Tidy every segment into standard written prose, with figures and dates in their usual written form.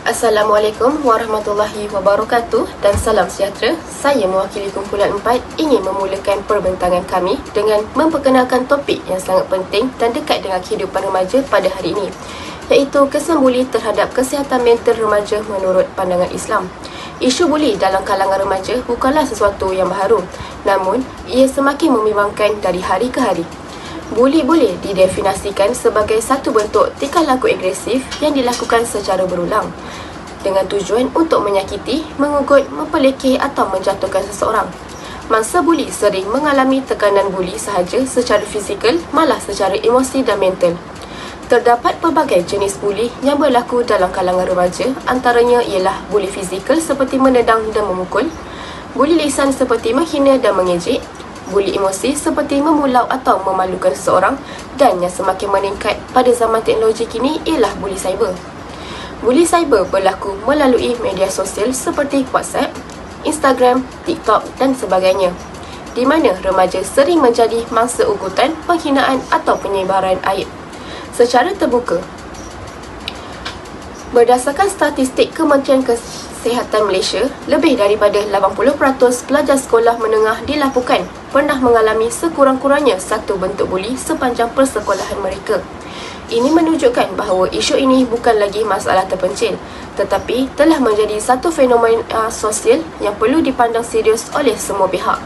Assalamualaikum warahmatullahi wabarakatuh dan salam sejahtera. Saya mewakili kumpulan 4 ingin memulakan perbincangan kami dengan memperkenalkan topik yang sangat penting dan dekat dengan kehidupan remaja pada hari ini, iaitu kesan buli terhadap kesihatan mental remaja menurut pandangan Islam. Isu buli dalam kalangan remaja bukanlah sesuatu yang baharu, namun ia semakin membimbangkan dari hari ke hari. Buli boleh didefinisikan sebagai satu bentuk tingkah laku agresif yang dilakukan secara berulang dengan tujuan untuk menyakiti, mengugut, mempelekeh atau menjatuhkan seseorang. Mangsa buli sering mengalami tekanan buli sahaja secara fizikal, malah secara emosi dan mental. Terdapat pelbagai jenis buli yang berlaku dalam kalangan remaja, antaranya ialah buli fizikal seperti menendang dan memukul, buli lisan seperti menghina dan mengejek, buli emosi seperti memulau atau memalukan seseorang, dan yang semakin meningkat pada zaman teknologi kini ialah buli cyber. Buli cyber berlaku melalui media sosial seperti WhatsApp, Instagram, TikTok dan sebagainya, di mana remaja sering menjadi mangsa ugutan, penghinaan atau penyebaran aib secara terbuka. Berdasarkan statistik Kementerian Kesihatan Malaysia, lebih daripada 80% pelajar sekolah menengah dilaporkan pernah mengalami sekurang-kurangnya satu bentuk buli sepanjang persekolahan mereka. Ini menunjukkan bahawa isu ini bukan lagi masalah terpencil, tetapi telah menjadi satu fenomena sosial yang perlu dipandang serius oleh semua pihak,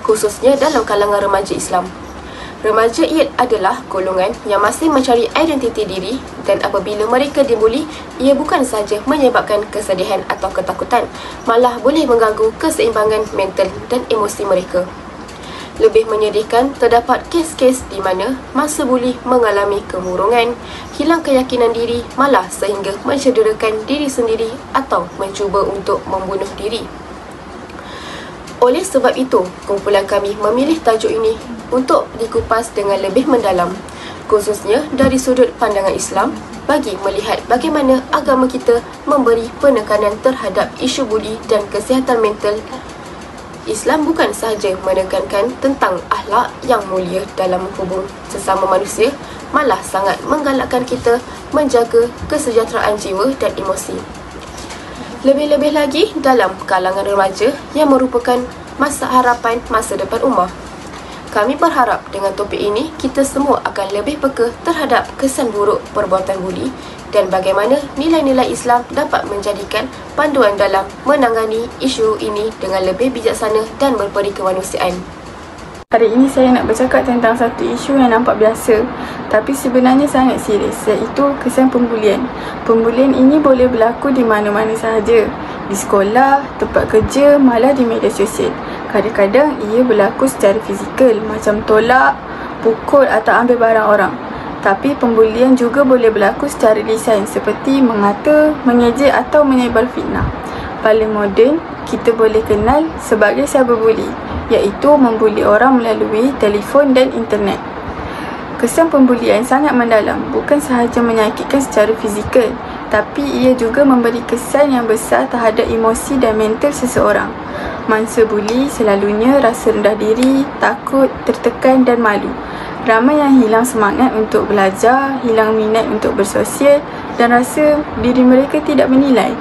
khususnya dalam kalangan remaja Islam. Remaja adalah golongan yang masih mencari identiti diri, dan apabila mereka dibuli, ia bukan sahaja menyebabkan kesedihan atau ketakutan, malah boleh mengganggu keseimbangan mental dan emosi mereka. Lebih menyedihkan, terdapat kes-kes di mana mangsa buli mengalami kemurungan, hilang keyakinan diri, malah sehingga mencederakan diri sendiri atau mencuba untuk membunuh diri. Oleh sebab itu, kumpulan kami memilih tajuk ini untuk dikupas dengan lebih mendalam, khususnya dari sudut pandangan Islam, bagi melihat bagaimana agama kita memberi penekanan terhadap isu buli dan kesihatan mental. Islam bukan sahaja menekankan tentang akhlak yang mulia dalam hubung sesama manusia, malah sangat menggalakkan kita menjaga kesejahteraan jiwa dan emosi. Lebih-lebih lagi dalam kalangan remaja yang merupakan masa harapan masa depan ummah. Kami berharap dengan topik ini kita semua akan lebih peka terhadap kesan buruk perbuatan buli dan bagaimana nilai-nilai Islam dapat menjadikan panduan dalam menangani isu ini dengan lebih bijaksana dan berperi kemanusiaan. Hari ini saya nak bercakap tentang satu isu yang nampak biasa tapi sebenarnya sangat serius, iaitu kesan pembulian. Pembulian ini boleh berlaku di mana-mana sahaja, di sekolah, tempat kerja, malah di media sosial. Kadang-kadang ia berlaku secara fizikal, macam tolak, pukul atau ambil barang orang. Tapi pembulian juga boleh berlaku secara lisan, seperti mengata, mengejek atau menyebar fitnah. Paling moden, kita boleh kenal sebagai cyberbuli, iaitu membuli orang melalui telefon dan internet. Kesan pembulian sangat mendalam, bukan sahaja menyakitkan secara fizikal, tapi ia juga memberi kesan yang besar terhadap emosi dan mental seseorang. Mangsa buli selalunya rasa rendah diri, takut, tertekan dan malu. Ramai yang hilang semangat untuk belajar, hilang minat untuk bersosial dan rasa diri mereka tidak bernilai.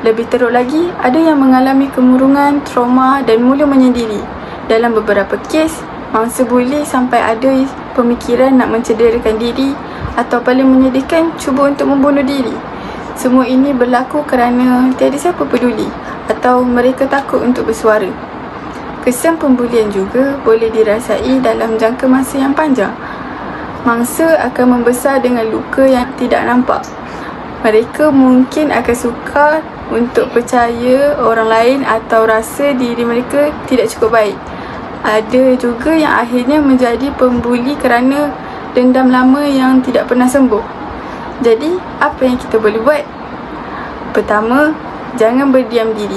Lebih teruk lagi, ada yang mengalami kemurungan, trauma dan mula menyendiri. Dalam beberapa kes, mangsa buli sampai ada pemikiran nak mencederakan diri atau paling menyedihkan, cuba untuk membunuh diri. Semua ini berlaku kerana tiada siapa peduli atau mereka takut untuk bersuara. Kesan pembulian juga boleh dirasai dalam jangka masa yang panjang. Mangsa akan membesar dengan luka yang tidak nampak. Mereka mungkin akan sukar untuk percaya orang lain atau rasa diri mereka tidak cukup baik. Ada juga yang akhirnya menjadi pembuli kerana dendam lama yang tidak pernah sembuh. Jadi, apa yang kita boleh buat? Pertama, jangan berdiam diri.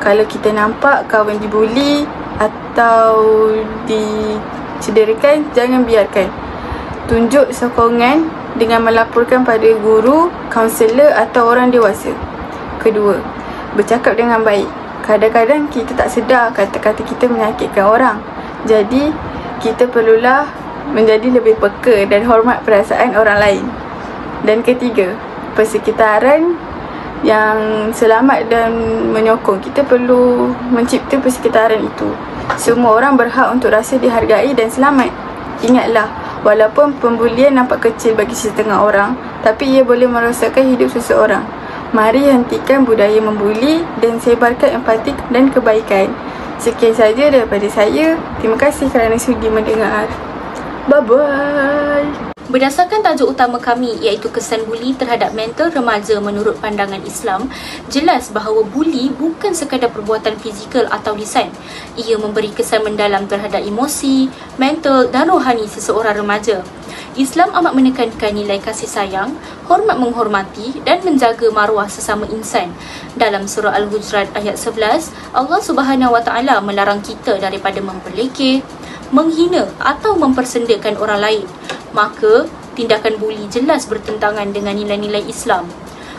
Kalau kita nampak kawan dibuli atau dicederakan, jangan biarkan. Tunjuk sokongan dengan melaporkan pada guru, kaunselor atau orang dewasa. Kedua, bercakap dengan baik. Kadang-kadang kita tak sedar kata-kata kita menyakitkan orang. Jadi, kita perlulah menjadi lebih peka dan hormat perasaan orang lain. Dan ketiga, persekitaran yang selamat dan menyokong. Kita perlu mencipta persekitaran itu. Semua orang berhak untuk rasa dihargai dan selamat. Ingatlah, walaupun pembulian nampak kecil bagi setengah orang, tapi ia boleh merosakkan hidup seseorang. Mari hentikan budaya membuli dan sebarkan empati dan kebaikan. Sekian saja daripada saya. Terima kasih kerana sudi mendengar. Bye-bye. Berdasarkan tajuk utama kami iaitu kesan buli terhadap mental remaja menurut pandangan Islam, jelas bahawa buli bukan sekadar perbuatan fizikal atau lisan. Ia memberi kesan mendalam terhadap emosi, mental dan rohani seseorang remaja. Islam amat menekankan nilai kasih sayang, hormat menghormati dan menjaga maruah sesama insan. Dalam surah Al-Hujurat ayat 11, Allah Subhanahu Wa Taala melarang kita daripada memperlekeh, menghina atau mempersendakan orang lain. Maka, tindakan buli jelas bertentangan dengan nilai-nilai Islam.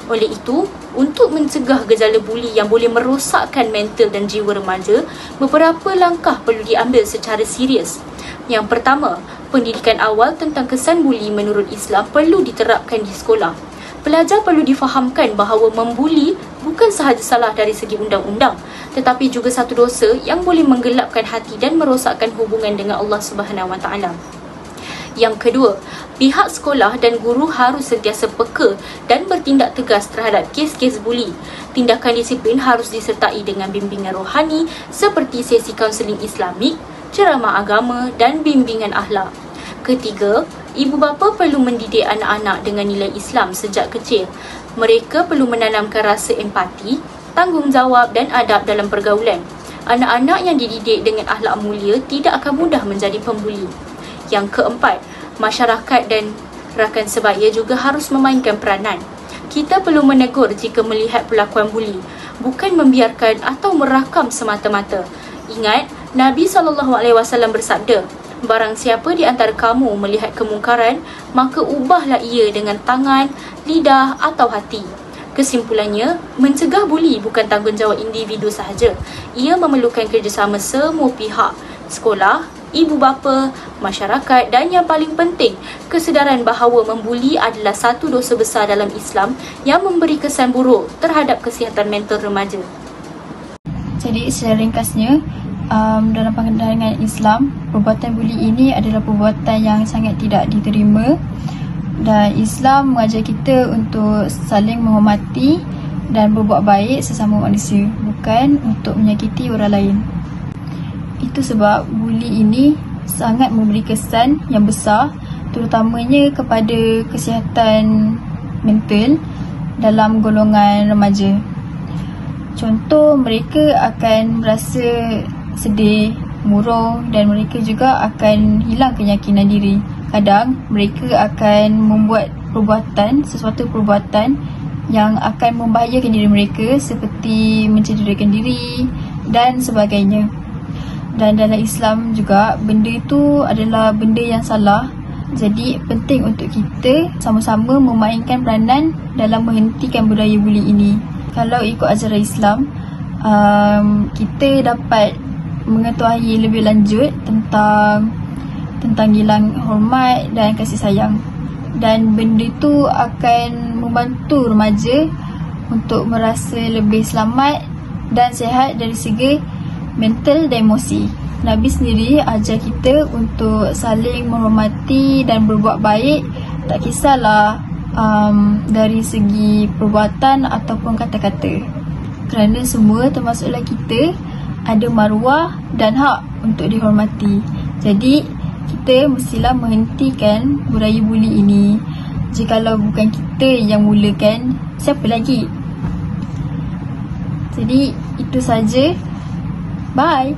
Oleh itu, untuk mencegah gejala buli yang boleh merosakkan mental dan jiwa remaja, beberapa langkah perlu diambil secara serius. Yang pertama, pendidikan awal tentang kesan buli menurut Islam perlu diterapkan di sekolah. Pelajar perlu difahamkan bahawa membuli bukan sahaja salah dari segi undang-undang, tetapi juga satu dosa yang boleh menggelapkan hati dan merosakkan hubungan dengan Allah Subhanahu Wa Taala. Yang kedua, pihak sekolah dan guru harus sentiasa peka dan bertindak tegas terhadap kes-kes buli. Tindakan disiplin harus disertai dengan bimbingan rohani seperti sesi kaunseling Islamik, ceramah agama dan bimbingan akhlak. Ketiga, ibu bapa perlu mendidik anak-anak dengan nilai Islam sejak kecil. Mereka perlu menanamkan rasa empati, tanggungjawab dan adab dalam pergaulan. Anak-anak yang dididik dengan akhlak mulia tidak akan mudah menjadi pembuli. Yang keempat, masyarakat dan rakan sebaya juga harus memainkan peranan. Kita perlu menegur jika melihat perlakuan buli, bukan membiarkan atau merakam semata-mata. Ingat, Nabi SAW bersabda, barang siapa di antara kamu melihat kemungkaran, maka ubahlah ia dengan tangan, lidah atau hati. Kesimpulannya, mencegah buli bukan tanggungjawab individu sahaja. Ia memerlukan kerjasama semua pihak, sekolah, ibu bapa, masyarakat dan yang paling penting, kesedaran bahawa membuli adalah satu dosa besar dalam Islam yang memberi kesan buruk terhadap kesihatan mental remaja. Jadi secara ringkasnya, dalam pandangan Islam, perbuatan buli ini adalah perbuatan yang sangat tidak diterima dan Islam mengajar kita untuk saling menghormati dan berbuat baik sesama manusia, bukan untuk menyakiti orang lain. Itu sebab buli ini sangat memberi kesan yang besar, terutamanya kepada kesihatan mental dalam golongan remaja. Contoh, mereka akan merasa sedih, murung dan mereka juga akan hilang keyakinan diri. Kadang mereka akan membuat sesuatu perbuatan yang akan membahayakan diri mereka seperti mencederakan diri dan sebagainya. Dan dalam Islam juga, benda itu adalah benda yang salah. Jadi penting untuk kita sama-sama memainkan peranan dalam menghentikan budaya buli ini. Kalau ikut ajaran Islam, kita dapat mengetahui lebih lanjut tentang hilang hormat dan kasih sayang. Dan benda itu akan membantu remaja untuk merasa lebih selamat dan sihat dari segi mental dan emosi. Nabi sendiri ajar kita untuk saling menghormati dan berbuat baik, tak kisahlah dari segi perbuatan ataupun kata-kata. Kerana semua termasuklah kita ada maruah dan hak untuk dihormati. Jadi kita mestilah menghentikan budaya buli ini. Jikalau bukan kita yang mulakan, siapa lagi? Jadi itu saja. Bye.